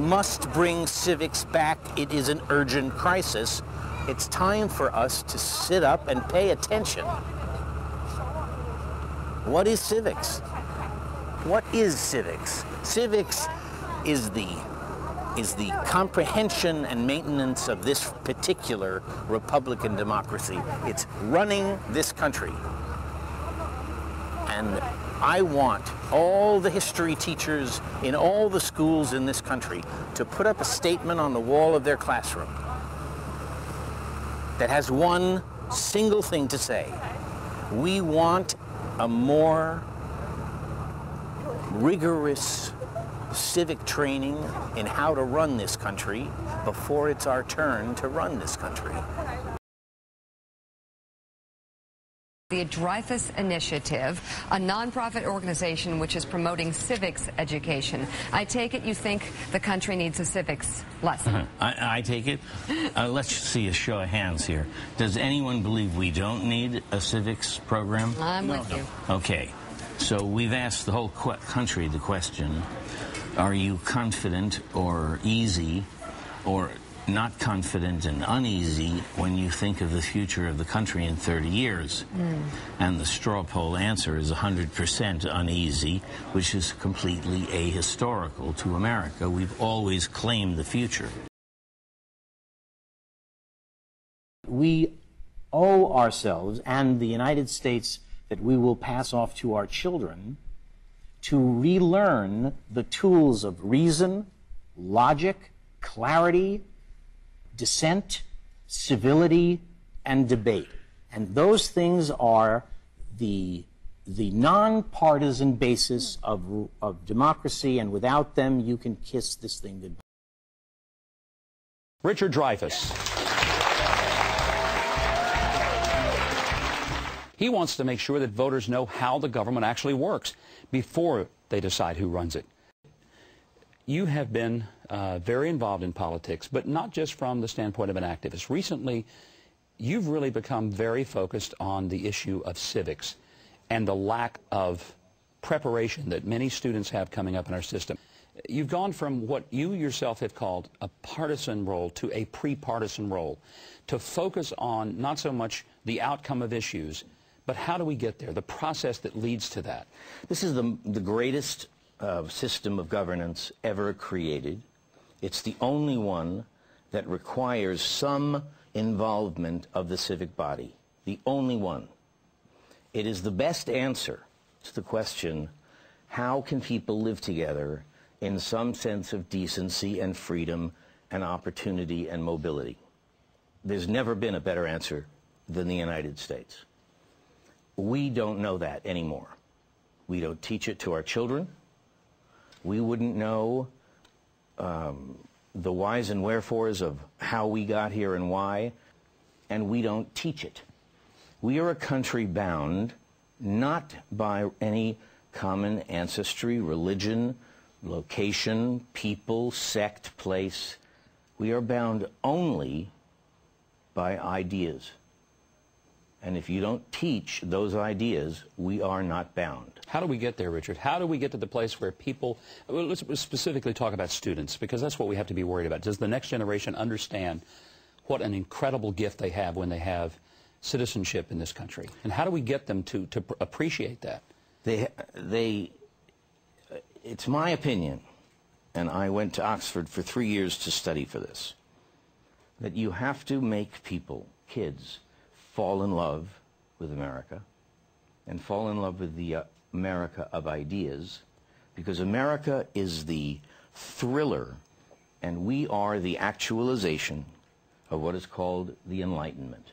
must bring civics back. It is an urgent crisis. It's time for us to sit up and pay attention. What is civics? What is civics? Civics is the comprehension and maintenance of this particular Republican democracy. It's running this country. And I want all the history teachers in all the schools in this country to put up a statement on the wall of their classroom that has one single thing to say. We want a more rigorous civic training in how to run this country before it's our turn to run this country. The Dreyfuss Initiative, a nonprofit organization which is promoting civics education. I take it you think the country needs a civics lesson. I take it. Let's see a show of hands here. Does anyone believe we don't need a civics program? I'm with you. Okay. So we've asked the whole country the question, are you confident or easy or not confident and uneasy when you think of the future of the country in 30 years? And the straw poll answer is 100% uneasy, which is completely ahistorical to America. We've always claimed the future. We owe ourselves and the United States that we will pass off to our children to relearn the tools of reason, logic, clarity, dissent, civility, and debate. And those things are the nonpartisan basis of democracy, and without them, you can kiss this thing goodbye. Richard Dreyfuss. He wants to make sure that voters know how the government actually works before they decide who runs it. You have been very involved in politics, but not just from the standpoint of an activist. Recently, you've really become very focused on the issue of civics and the lack of preparation that many students have coming up in our system. You've gone from what you yourself have called a partisan role to a pre-partisan role, to focus on not so much the outcome of issues, but how do we get there, the process that leads to that. This is the greatest system of governance ever created. It's the only one that requires some involvement of the civic body, the only one. It is the best answer to the question, how can people live together in some sense of decency and freedom and opportunity and mobility? There's never been a better answer than the United States. We don't know that anymore. We don't teach it to our children. We wouldn't know the whys and wherefores of how we got here and why, and we don't teach it. We are a country bound not by any common ancestry, religion, location, people, sect, place. We are bound only by ideas. And if you don't teach those ideas, we are not bound. How do we get there, Richard? How do we get to the place where people, well, let's specifically talk about students, because that's what we have to be worried about. Does the next generation understand what an incredible gift they have when they have citizenship in this country? And how do we get them to appreciate that? It's my opinion, and I went to Oxford for 3 years to study for this, that you have to make people, kids, fall in love with America and fall in love with the America of ideas, because America is the thriller and we are the actualization of what is called the Enlightenment.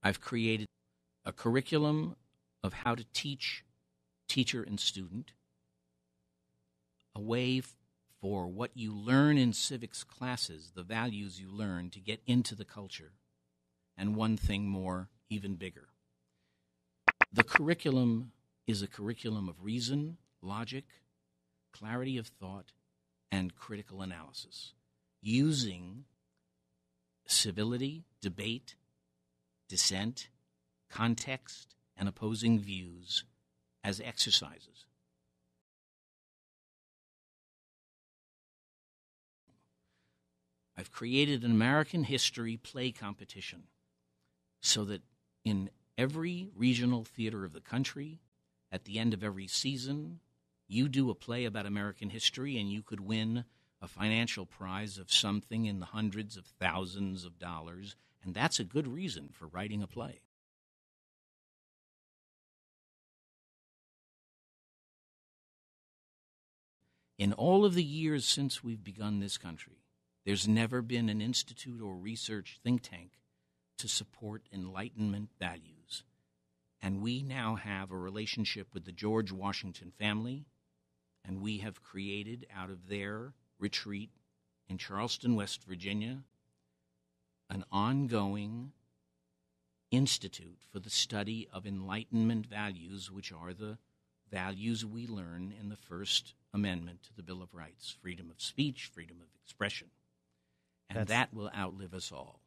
I've created a curriculum of how to teach teacher and student, a way for what you learn in civics classes, the values you learn, to get into the culture, and one thing more, even bigger. The curriculum is a curriculum of reason, logic, clarity of thought, and critical analysis, using civility, debate, dissent, context, and opposing views as exercises. I've created an American history play competition so that in every regional theater of the country, at the end of every season, you do a play about American history and you could win a financial prize of something in the hundreds of thousands of dollars, and that's a good reason for writing a play. In all of the years since we've begun this country, there's never been an institute or research think tank to support Enlightenment values. And we now have a relationship with the George Washington family, and we have created out of their retreat in Charleston, West Virginia, an ongoing institute for the study of Enlightenment values, which are the values we learn in the First Amendment to the Bill of Rights: freedom of speech, freedom of expression. And that will outlive us all.